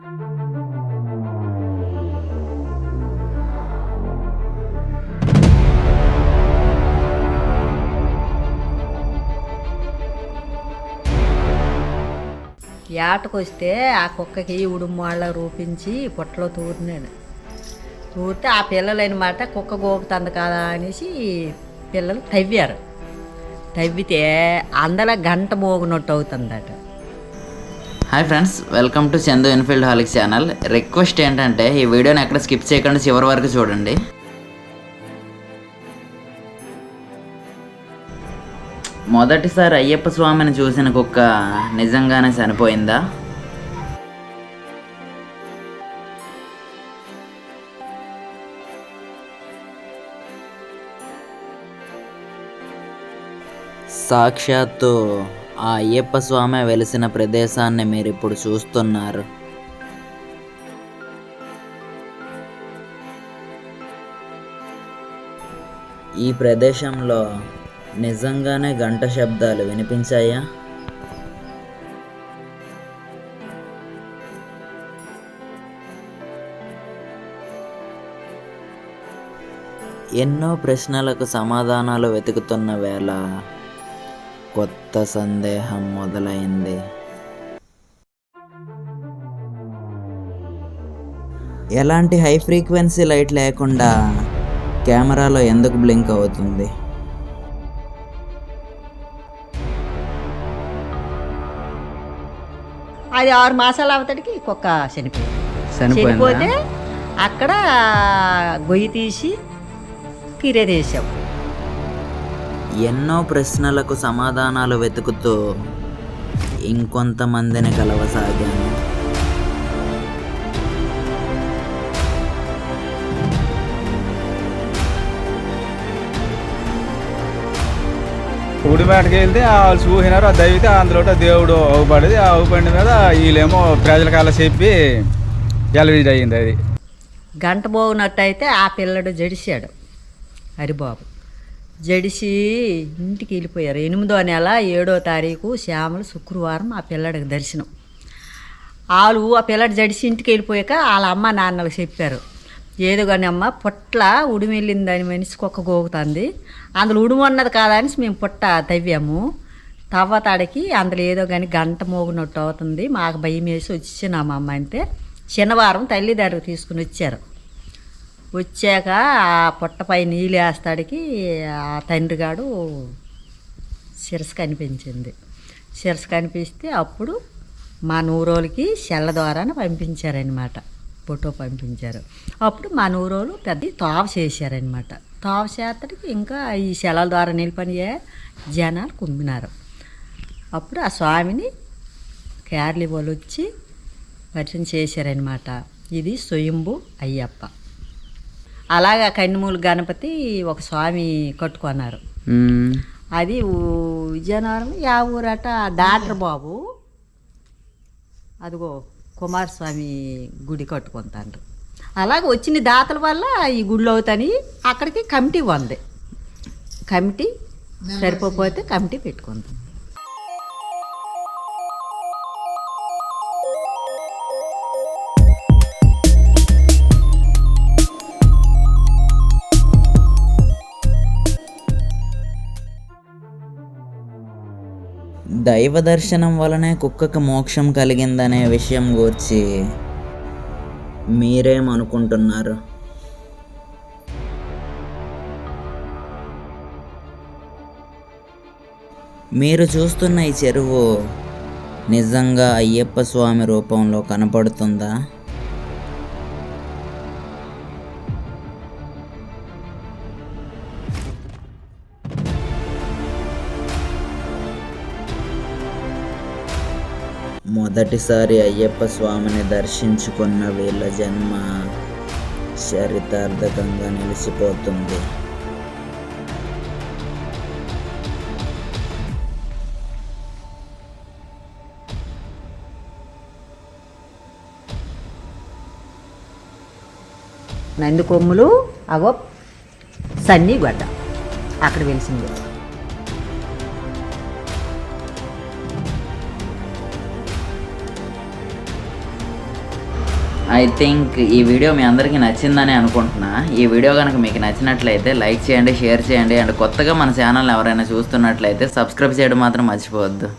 ఏటకొస్తే ఆ కుక్కకి ఉడుమాళ్ళ రూపించి పొట్టలో తూరినాడు. తూరితే ఆ పిల్లలు అనమాట కుక్క గోకుతుంది కదా అనేసి పిల్లలు తవ్వారు. తవ్వితే అందులో గంట మోగినట్టు అవుతుందట. Hi friends, welcome to Chandu ఇన్ఫీల్డ్ హాలిక్ ఛానల్. రిక్వెస్ట్ ఏంటంటే ఈ వీడియోని ఎక్కడ స్కిప్ చేయకుండా చివరి వరకు చూడండి. మొదటిసారి అయ్యప్ప స్వామిని చూసిన కుక్క నిజంగానే చనిపోయిందా? సాక్షాత్తు ఆ అయ్యప్ప స్వామి వెలిసిన ప్రదేశాన్ని మీరు ఇప్పుడు చూస్తున్నారు. ఈ ప్రదేశంలో నిజంగానే గంట శబ్దాలు వినిపించాయా? ఎన్నో ప్రశ్నలకు సమాధానాలు వెతుకుతున్న వేళ కొత్త సందేహం మొదలైంది. ఎలాంటి హై ఫ్రీక్వెన్సీ లైట్ లేకుండా కెమెరాలో ఎందుకు బ్లింక్ అవుతుంది? అది 6 మాసాలు అవతడికి కుక్క చనిపోతే అక్కడ గొయ్యి తీసి కిరేదేశాం. ఎన్నో ప్రశ్నలకు సమాధానాలు వెతుకుతూ ఇంకొంతమందిని కలవసాగాను. ఉడిమేటకి వెళ్తే వాళ్ళు చూసినారు, అది దైవితే అందులో దేవుడు అవుపడింది. ఆ అవుపడిన మీద వీళ్ళేమో ప్రజల కాల చెప్పి ఎలవిజ్ అయ్యింది. అది గంట పోగినట్టయితే ఆ పిల్లడు జడిశాడు హరిబాబు. జడిసి ఇంటికి వెళ్ళిపోయారు. 8వ నెల 7వ తారీఖు శ్యామలు శుక్రవారం ఆ పిల్లడికి దర్శనం. వాళ్ళు ఆ పిల్లడు జడిసి ఇంటికి వెళ్ళిపోయాక వాళ్ళ అమ్మ నాన్నలకు చెప్పారు, ఏదో కానీ అమ్మ పొట్ల ఉడిమి వెళ్ళిందని మనిషి కుక్క గోగుతుంది, అందులో ఉడుము ఉన్నది కాదని మేము పొట్ట తవ్వాము. తవ్వతాడికి అందులో ఏదో కానీ గంట మోగినట్టు అవుతుంది, మాకు భయం వేసి వచ్చినాము అమ్మ అంటే శనివారం తల్లి దగ్గరకు తీసుకుని వచ్చారు. వచ్చాక ఆ పొట్టపై నీళ్ళు వేస్తాడికి ఆ తండ్రిగాడు శిరస్సు కనిపించింది. శిరస్సు కనిపిస్తే అప్పుడు మా నూరోళ్ళకి సెల్ల ద్వారానే పంపించారనమాట, ఫోటో పంపించారు. అప్పుడు మా నూరోళ్ళు పెద్ద తోవ చేశారనమాట. తోవ చేతడికి ఇంకా ఈ సెలల ద్వారా నిలిపనియే జనాలు కుమ్మినారు. అప్పుడు ఆ స్వామిని కేరళ వాళ్ళు వచ్చి పరిచయం చేశారనమాట. ఇది స్వయంభూ అయ్యప్ప. అలాగా కన్నిమూలు గణపతి ఒక స్వామి కట్టుకున్నారు. అది విజయనగరం యా ఊరట డాక్టర్ బాబు అదిగో కుమారస్వామి గుడి కట్టుకుంటారు. అలాగే వచ్చిన దాతల వల్ల ఈ గుడిలో అవుతాని అక్కడికి కమిటీ ఉంది. కమిటీ సరిపోతే కమిటీ పెట్టుకుంటాం. దైవ దర్శనం వలనే కుక్కకు మోక్షం కలిగిందనే విషయం గురించి మీరేమనుకుంటున్నారు? మీరు చూస్తున్న ఈ చెరువు నిజంగా అయ్యప్ప స్వామి రూపంలో కనపడుతుందా? మొదటిసారి అయ్యప్ప స్వామిని దర్శించుకున్న వీళ్ళ జన్మ చరితార్థకంగా నిలిచిపోతుంది. నంది కొమ్ములు అగో సన్నీ గడ్డ అక్కడ వెలిసింది. ఐ థింక్ ఈ వీడియో మీ అందరికీ నచ్చిందని అనుకుంటున్నా. ఈ వీడియో కనుక మీకు నచ్చినట్లయితే లైక్ చేయండి, షేర్ చేయండి, అండ్ కొత్తగా మన ఛానల్ ఎవరైనా చూస్తున్నట్లయితే సబ్స్క్రైబ్ చేయడం మాత్రం మర్చిపోవద్దు.